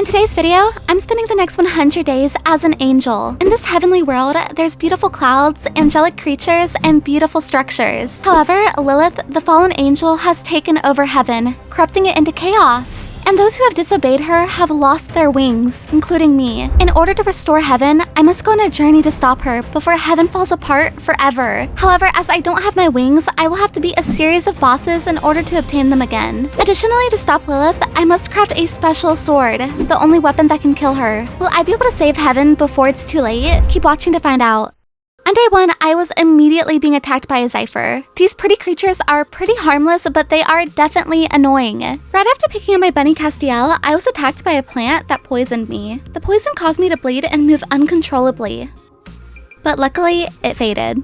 In today's video, I'm spending the next 100 days as an angel. In this heavenly world, there's beautiful clouds, angelic creatures, and beautiful structures. However, Lilith, the fallen angel, has taken over heaven, corrupting it into chaos. And those who have disobeyed her have lost their wings, including me. In order to restore heaven, I must go on a journey to stop her before heaven falls apart forever. However, as I don't have my wings, I will have to beat a series of bosses in order to obtain them again. Additionally, to stop Lilith, I must craft a special sword, the only weapon that can kill her. Will I be able to save heaven before it's too late? Keep watching to find out. On day 1, I was immediately being attacked by a Zephyr. These pretty creatures are pretty harmless, but they are definitely annoying. Right after picking up my bunny Castiel, I was attacked by a plant that poisoned me. The poison caused me to bleed and move uncontrollably. But luckily, it faded.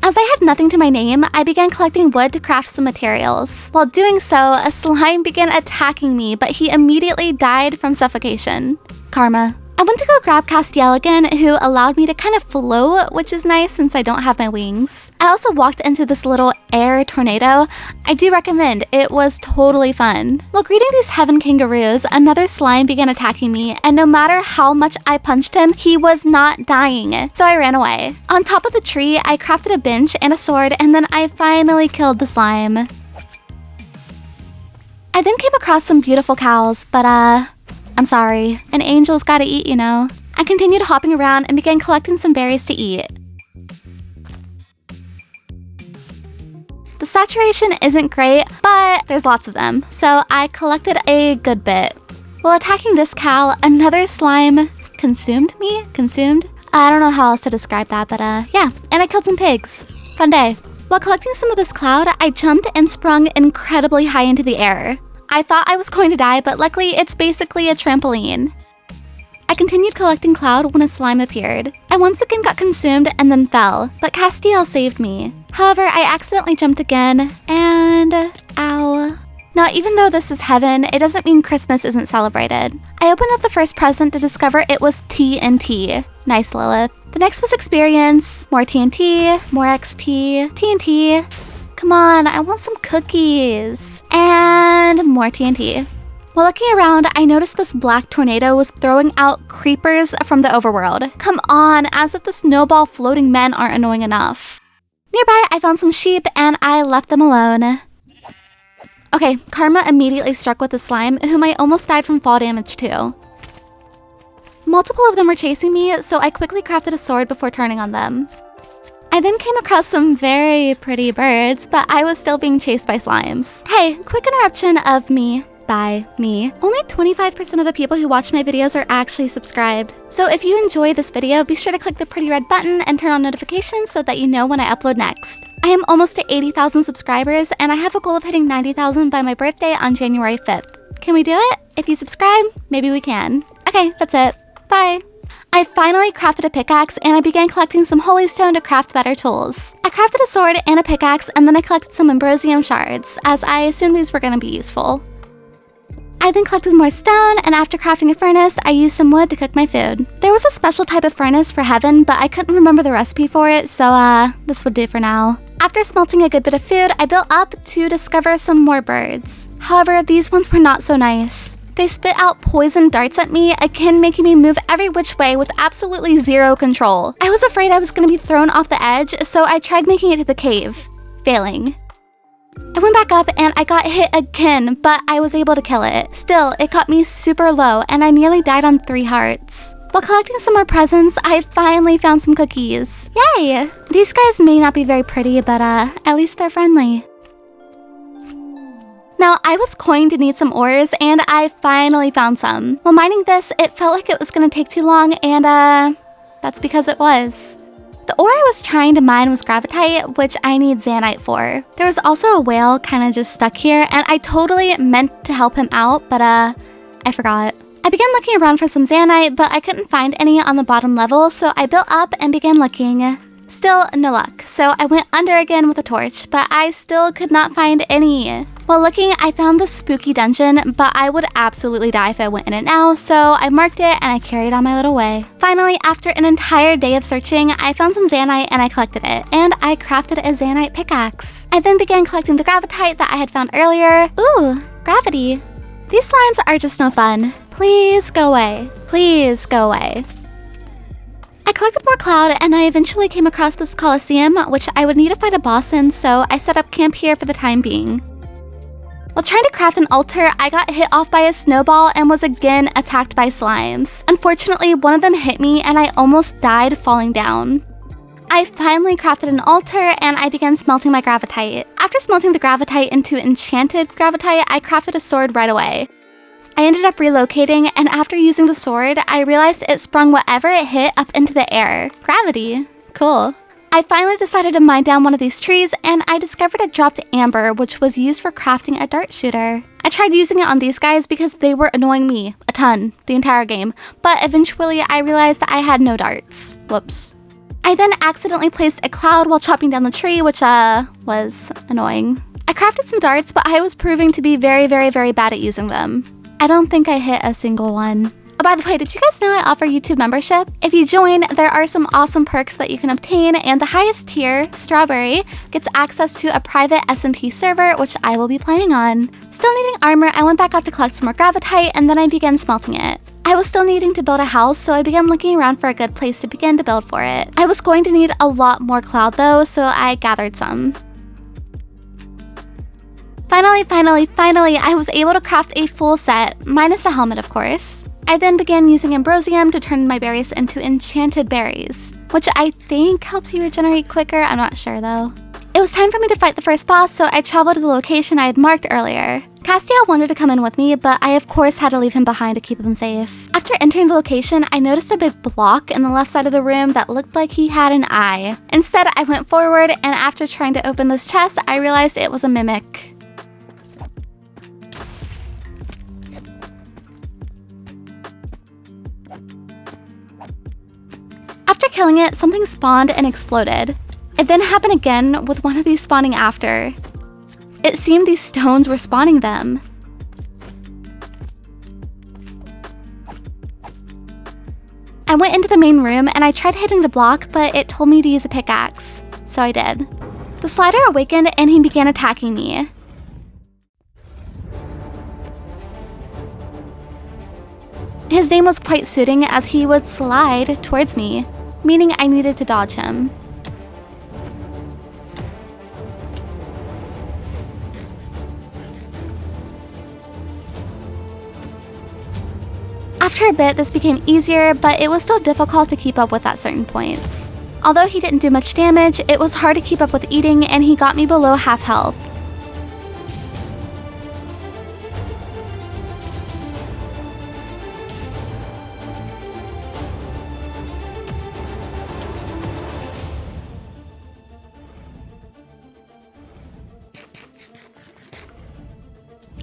As I had nothing to my name, I began collecting wood to craft some materials. While doing so, a slime began attacking me, but he immediately died from suffocation. Karma. I went to go grab Castiel again, who allowed me to kind of float, which is nice since I don't have my wings. I also walked into this little air tornado. I do recommend, it was totally fun. While greeting these heaven kangaroos, another slime began attacking me, and no matter how much I punched him, he was not dying, so I ran away. On top of the tree, I crafted a bench and a sword, and then I finally killed the slime. I then came across some beautiful cows, but I'm sorry, an angel's gotta eat, you know. I continued hopping around and began collecting some berries to eat. The saturation isn't great, but there's lots of them, so I collected a good bit. While attacking this cow, another slime consumed me? I don't know how else to describe that, but yeah. And I killed some pigs. Fun day. While collecting some of this cloud, I jumped and sprung incredibly high into the air. I thought I was going to die, but luckily it's basically a trampoline. I continued collecting cloud when a slime appeared. I once again got consumed and then fell, but Castiel saved me. However, I accidentally jumped again, and ow. Now, even though this is heaven, it doesn't mean Christmas isn't celebrated. I opened up the first present to discover it was TNT. Nice, Lilith. The next was experience, more TNT, more XP, TNT. Come on, I want some cookies. And more TNT. While looking around, I noticed this black tornado was throwing out creepers from the overworld. Come on, as if the snowball floating men aren't annoying enough. Nearby, I found some sheep and I left them alone. Okay, karma immediately struck with the slime, whom I almost died from fall damage to. Multiple of them were chasing me, so I quickly crafted a sword before turning on them. I then came across some very pretty birds, but I was still being chased by slimes. Hey, quick interruption of me. By me. Only 25% of the people who watch my videos are actually subscribed. So if you enjoy this video, be sure to click the pretty red button and turn on notifications so that you know when I upload next. I am almost to 80,000 subscribers, and I have a goal of hitting 90,000 by my birthday on January 5th. Can we do it? If you subscribe, maybe we can. Okay, that's it. Bye. I finally crafted a pickaxe, and I began collecting some holy stone to craft better tools. I crafted a sword and a pickaxe, and then I collected some ambrosium shards, as I assumed these were going to be useful. I then collected more stone, and after crafting a furnace, I used some wood to cook my food. There was a special type of furnace for heaven, but I couldn't remember the recipe for it, so this would do for now. After smelting a good bit of food, I built up to discover some more birds. However, these ones were not so nice. They spit out poison darts at me, again making me move every which way with absolutely zero control. I was afraid I was going to be thrown off the edge, so I tried making it to the cave, failing. I went back up and I got hit again, but I was able to kill it. Still, it got me super low and I nearly died on 3 hearts. While collecting some more presents, I finally found some cookies. Yay! These guys may not be very pretty, but at least they're friendly. Now, I was going to need some ores, and I finally found some. While mining this, it felt like it was going to take too long, and that's because it was. The ore I was trying to mine was gravitite, which I need zanite for. There was also a whale kind of just stuck here, and I totally meant to help him out, but I forgot. I began looking around for some zanite, but I couldn't find any on the bottom level, so I built up and began looking. Still no luck, so I went under again with a torch, but I still could not find any. While looking, I found this spooky dungeon, but I would absolutely die if I went in it now, so I marked it and I carried on my little way. Finally, after an entire day of searching, I found some zanite and I collected it, and I crafted a zanite pickaxe. I then began collecting the gravitite that I had found earlier. Ooh, gravity. These slimes are just no fun. Please go away. Please go away. I collected more cloud and I eventually came across this coliseum, which I would need to fight a boss in, so I set up camp here for the time being. While trying to craft an altar, I got hit off by a snowball and was again attacked by slimes. Unfortunately, one of them hit me and I almost died falling down. I finally crafted an altar and I began smelting my gravitite. After smelting the gravitite into enchanted gravitite, I crafted a sword right away. I ended up relocating, and after using the sword, I realized it sprung whatever it hit up into the air. Gravity. Cool. I finally decided to mine down one of these trees, and I discovered it dropped amber, which was used for crafting a dart shooter. I tried using it on these guys because they were annoying me a ton the entire game, but eventually I realized I had no darts. Whoops. I then accidentally placed a cloud while chopping down the tree, which was annoying. I crafted some darts, but I was proving to be very bad at using them. I don't think I hit a single one. Oh, by the way, did you guys know I offer YouTube membership? If you join, there are some awesome perks that you can obtain, and the highest tier, Strawberry, gets access to a private SMP server, which I will be playing on. Still needing armor, I went back out to collect some more gravitite, and then I began smelting it. I was still needing to build a house, so I began looking around for a good place to begin to build for it. I was going to need a lot more cloud though, so I gathered some. Finally, I was able to craft a full set, minus a helmet of course. I then began using ambrosium to turn my berries into enchanted berries, which I think helps you regenerate quicker, I'm not sure though. It was time for me to fight the first boss, so I traveled to the location I had marked earlier. Castiel wanted to come in with me, but I of course had to leave him behind to keep him safe. After entering the location, I noticed a big block in the left side of the room that looked like he had an eye. Instead, I went forward, and after trying to open this chest, I realized it was a mimic. After killing it, something spawned and exploded. It then happened again with one of these spawning after. It seemed these stones were spawning them. I went into the main room and I tried hitting the block, but it told me to use a pickaxe, so I did. The slider awakened and he began attacking me. His name was quite suiting as he would slide towards me, meaning I needed to dodge him. After a bit, this became easier, but it was still difficult to keep up with at certain points. Although he didn't do much damage, it was hard to keep up with eating, and he got me below half health.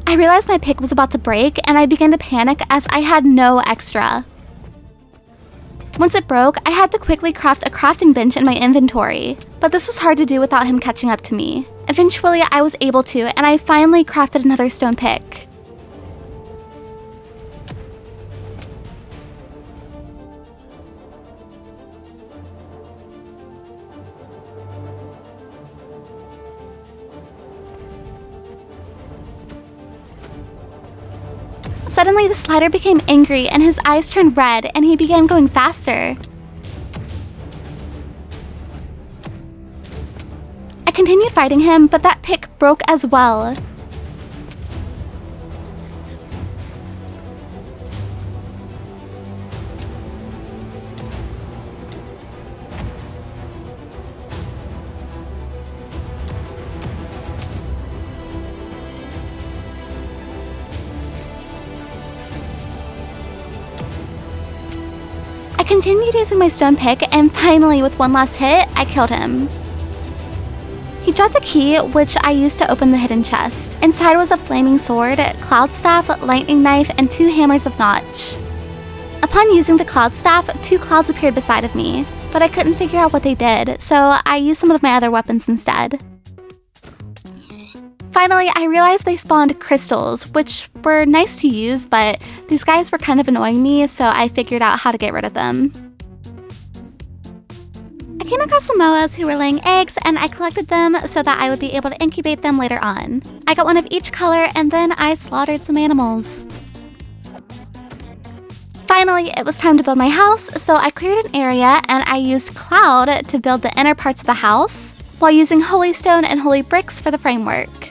I realized my pick was about to break, and I began to panic as I had no extra. Once it broke, I had to quickly craft a crafting bench in my inventory, but this was hard to do without him catching up to me. Eventually, I was able to, and I finally crafted another stone pick. Suddenly, the slider became angry and his eyes turned red and he began going faster. I continued fighting him, but that pick broke as well. I continued using my stone pick, and finally, with one last hit, I killed him. He dropped a key, which I used to open the hidden chest. Inside was a flaming sword, cloud staff, lightning knife, and 2 hammers of notch. Upon using the cloud staff, 2 clouds appeared beside of me, but I couldn't figure out what they did, so I used some of my other weapons instead. Finally, I realized they spawned crystals, which were nice to use, but these guys were kind of annoying me, so I figured out how to get rid of them. I came across some moas who were laying eggs, and I collected them so that I would be able to incubate them later on. I got one of each color, and then I slaughtered some animals. Finally, it was time to build my house, so I cleared an area and I used cloud to build the inner parts of the house, while using holy stone and holy bricks for the framework.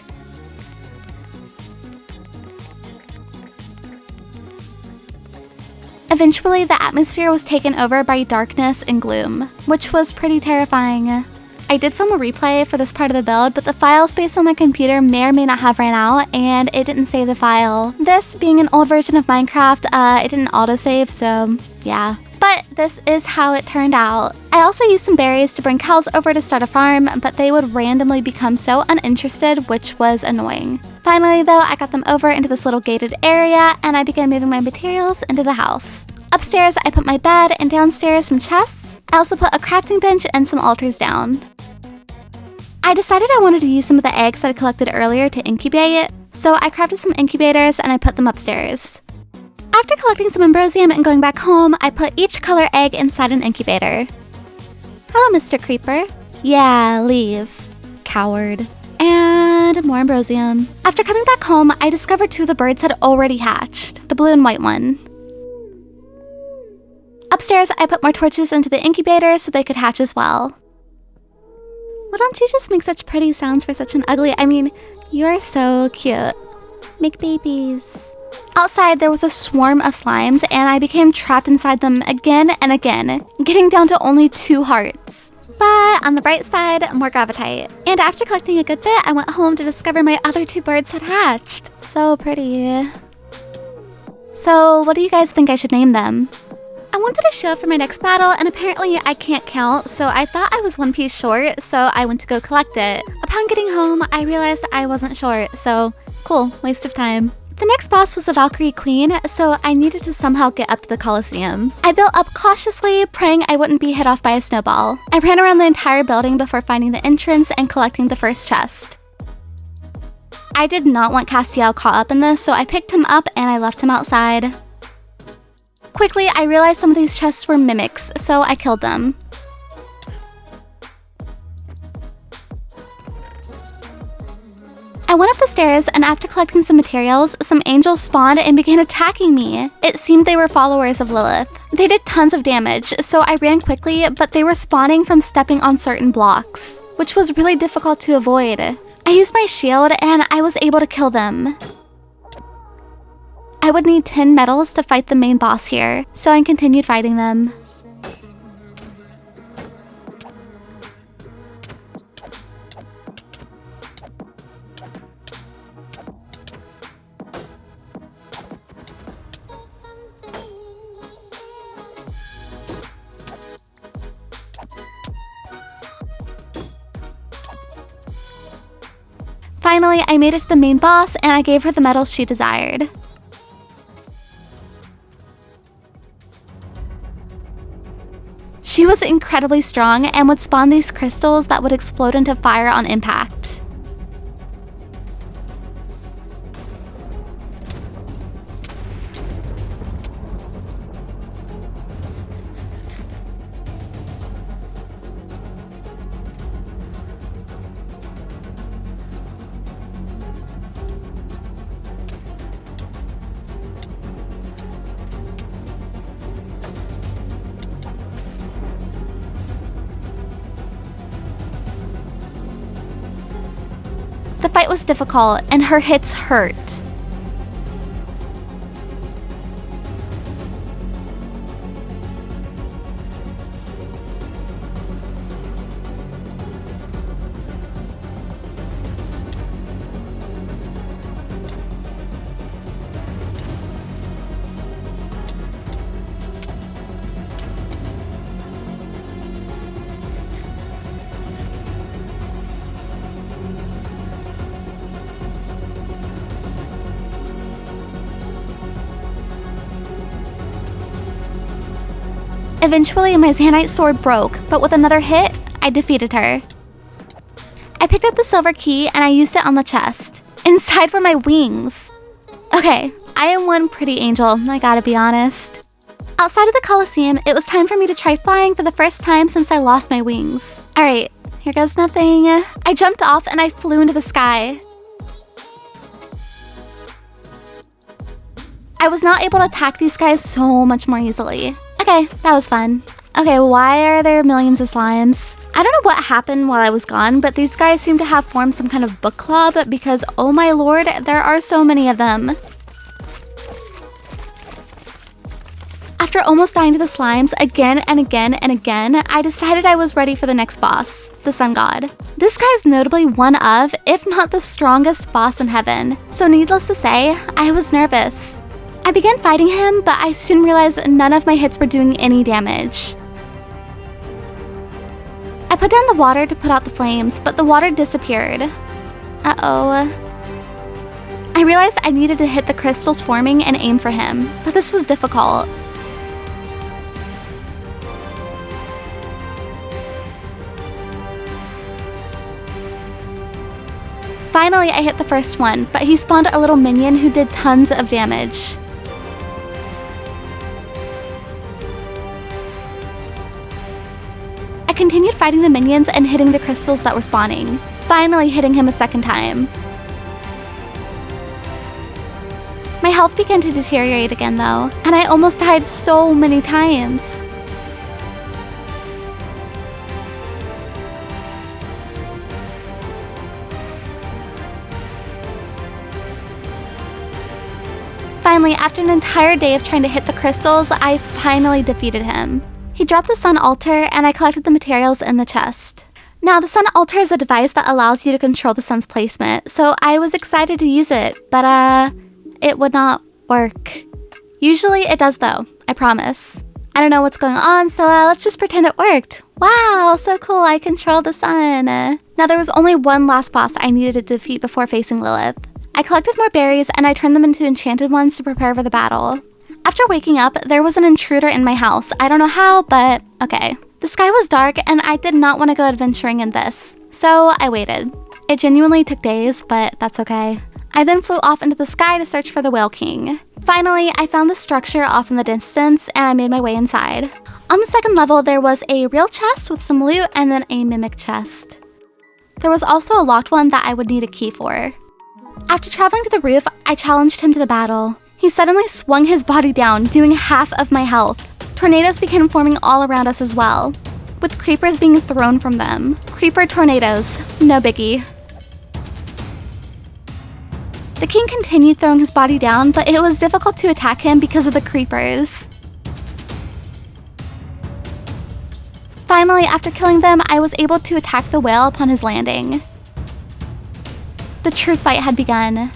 Eventually, the atmosphere was taken over by darkness and gloom, which was pretty terrifying. I did film a replay for this part of the build, but the file space on my computer may or may not have ran out, and it didn't save the file. This being an old version of Minecraft, it didn't autosave, so yeah. But this is how it turned out. I also used some berries to bring cows over to start a farm, but they would randomly become so uninterested, which was annoying. Finally though, I got them over into this little gated area, and I began moving my materials into the house. Upstairs, I put my bed, and downstairs some chests. I also put a crafting bench and some altars down. I decided I wanted to use some of the eggs that I collected earlier to incubate, so I crafted some incubators and I put them upstairs. After collecting some ambrosium and going back home, I put each color egg inside an incubator. Hello, Mr. Creeper. Yeah, leave. Coward. And more ambrosium. After coming back home, I discovered 2 of the birds had already hatched, the blue and white one. Upstairs, I put more torches into the incubator so they could hatch as well. Why don't you just make such pretty sounds for such an ugly... I mean, you're so cute. Make babies. Outside, there was a swarm of slimes, and I became trapped inside them again and again, getting down to only 2 hearts. But on the bright side, more gravitite. And after collecting a good bit, I went home to discover my other 2 birds had hatched. So pretty. So, what do you guys think I should name them? I wanted a show for my next battle, and apparently I can't count, so I thought I was 1 piece short, so I went to go collect it. Upon getting home, I realized I wasn't short, so cool, waste of time. The next boss was the Valkyrie Queen, so I needed to somehow get up to the Colosseum. I built up cautiously, praying I wouldn't be hit off by a snowball. I ran around the entire building before finding the entrance and collecting the first chest. I did not want Castiel caught up in this, so I picked him up and I left him outside. Quickly, I realized some of these chests were mimics, so I killed them. I went up the stairs, and after collecting some materials, some angels spawned and began attacking me. It seemed they were followers of Lilith. They did tons of damage, so I ran quickly, but they were spawning from stepping on certain blocks, which was really difficult to avoid. I used my shield, and I was able to kill them. I would need 10 medals to fight the main boss here, so I continued fighting them. Finally, I made it to the main boss, and I gave her the medals she desired. She was incredibly strong and would spawn these crystals that would explode into fire on impact. The fight was difficult, and her hits hurt. Eventually, my Zanite sword broke, but with another hit, I defeated her. I picked up the silver key and I used it on the chest. Inside were my wings. Okay, I am one pretty angel, I gotta be honest. Outside of the Colosseum, it was time for me to try flying for the first time since I lost my wings. Alright, here goes nothing. I jumped off and I flew into the sky. I was now able to attack these guys so much more easily. Okay, that was fun. Okay, why are there millions of slimes? I don't know what happened while I was gone, but these guys seem to have formed some kind of book club because, oh my lord, there are so many of them. After almost dying to the slimes again and again and again, I decided I was ready for the next boss, the sun god. This guy is notably one of, if not the strongest boss in heaven, so needless to say, I was nervous. I began fighting him, but I soon realized none of my hits were doing any damage. I put down the water to put out the flames, but the water disappeared. Uh-oh. I realized I needed to hit the crystals forming and aim for him, but this was difficult. Finally, I hit the first one, but he spawned a little minion who did tons of damage. I continued fighting the minions and hitting the crystals that were spawning, finally hitting him a second time. My health began to deteriorate again though, and I almost died so many times. Finally, after an entire day of trying to hit the crystals, I finally defeated him. He dropped the sun altar, and I collected the materials in the chest. Now, the sun altar is a device that allows you to control the sun's placement, so I was excited to use it, but it would not work. Usually it does though, I promise. I don't know what's going on, so let's just pretend it worked. Wow, so cool, I controlled the sun. Now there was only one last boss I needed to defeat before facing Lilith. I collected more berries and I turned them into enchanted ones to prepare for the battle. After waking up, there was an intruder in my house. I don't know how, but okay. The sky was dark and I did not want to go adventuring in this, so I waited. It genuinely took days, but that's okay. I then flew off into the sky to search for the Whale King. Finally, I found the structure off in the distance and I made my way inside. On the second level, there was a real chest with some loot and then a mimic chest. There was also a locked one that I would need a key for. After traveling to the roof, I challenged him to the battle. He suddenly swung his body down, doing half of my health. Tornadoes began forming all around us as well, with creepers being thrown from them. Creeper tornadoes, no biggie. The king continued throwing his body down, but it was difficult to attack him because of the creepers. Finally, after killing them, I was able to attack the whale upon his landing. The true fight had begun.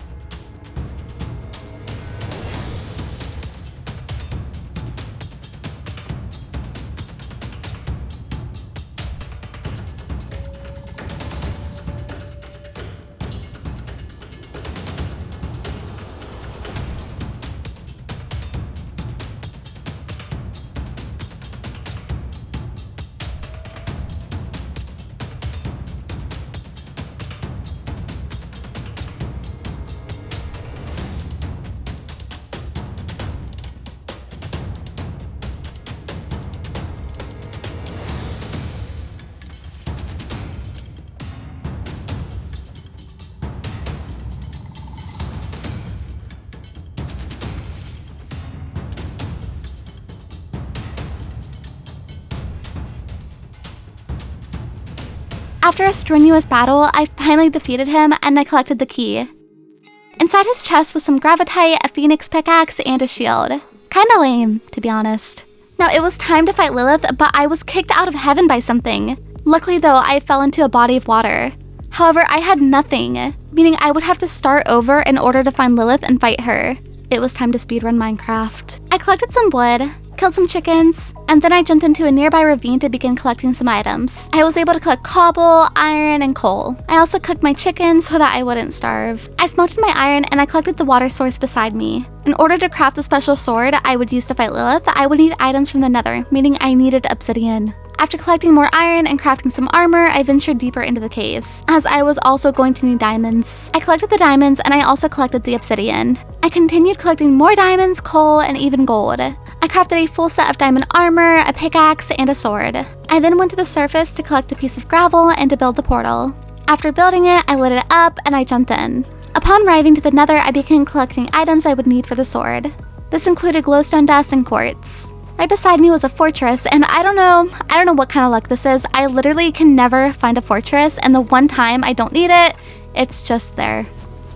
After a strenuous battle, I finally defeated him and I collected the key. Inside his chest was some gravitite, a phoenix pickaxe, and a shield. Kinda lame, to be honest. Now it was time to fight Lilith, but I was kicked out of heaven by something. Luckily though, I fell into a body of water. However, I had nothing, meaning I would have to start over in order to find Lilith and fight her. It was time to speedrun Minecraft. I collected some wood, killed some chickens, and then I jumped into a nearby ravine to begin collecting some items. I was able to collect cobble, iron, and coal. I also cooked my chicken so that I wouldn't starve. I smelted my iron and I collected the water source beside me. In order to craft the special sword I would use to fight Lilith, I would need items from the nether, meaning I needed obsidian. After collecting more iron and crafting some armor, I ventured deeper into the caves, as I was also going to need diamonds. I collected the diamonds and I also collected the obsidian. I continued collecting more diamonds, coal, and even gold. I crafted a full set of diamond armor, a pickaxe, and a sword. I then went to the surface to collect a piece of gravel and to build the portal. After building it, I lit it up and I jumped in. Upon arriving to the nether, I began collecting items I would need for the sword. This included glowstone dust and quartz. Right beside me was a fortress, and I don't know what kind of luck this is. I literally can never find a fortress, and the one time I don't need it, it's just there.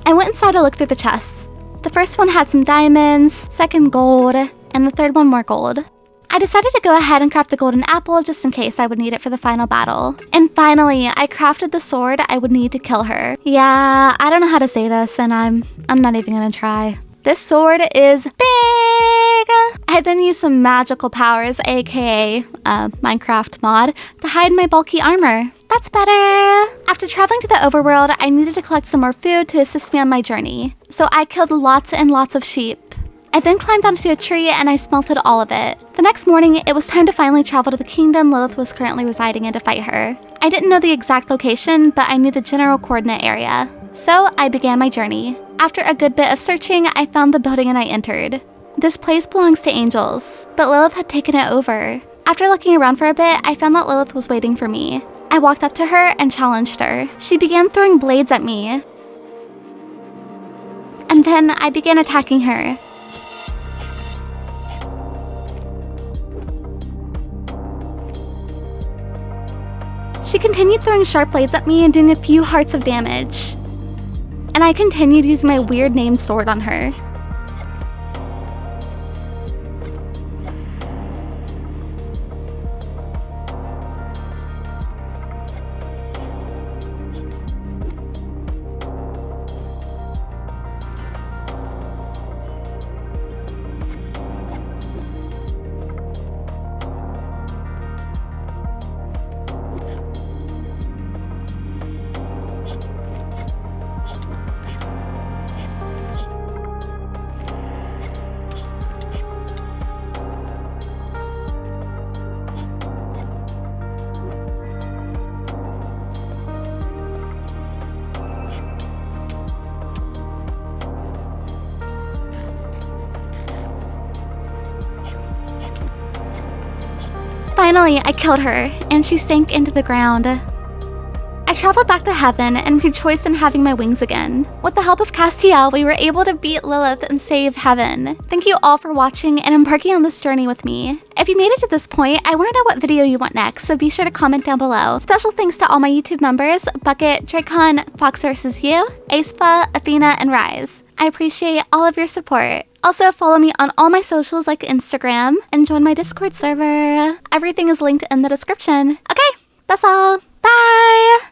I went inside to look through the chests. The first one had some diamonds, second gold, and the third one more gold. I decided to go ahead and craft a golden apple just in case I would need it for the final battle. And finally, I crafted the sword I would need to kill her. Yeah, I don't know how to say this, and I'm not even gonna try. This sword is big! I then used some magical powers, aka Minecraft mod, to hide my bulky armor. That's better! After traveling to the overworld, I needed to collect some more food to assist me on my journey. So I killed lots and lots of sheep. I then climbed onto a tree and I smelted all of it. The next morning, it was time to finally travel to the kingdom Lilith was currently residing in to fight her. I didn't know the exact location, but I knew the general coordinate area. So I began my journey. After a good bit of searching, I found the building and I entered. This place belongs to angels, but Lilith had taken it over. After looking around for a bit, I found that Lilith was waiting for me. I walked up to her and challenged her. She began throwing blades at me. And then I began attacking her. She continued throwing sharp blades at me and doing a few hearts of damage. And I continued using my weird named sword on her. Finally, I killed her, and she sank into the ground. I traveled back to heaven and rejoiced in having my wings again. With the help of Castiel, we were able to beat Lilith and save heaven. Thank you all for watching and embarking on this journey with me. If you made it to this point, I want to know what video you want next, so be sure to comment down below. Special thanks to all my YouTube members, Bucket, Dracon, Fox vs. You, Aespa, Athena, and Rise. I appreciate all of your support. Also, follow me on all my socials like Instagram and join my Discord server. Everything is linked in the description. Okay, that's all. Bye!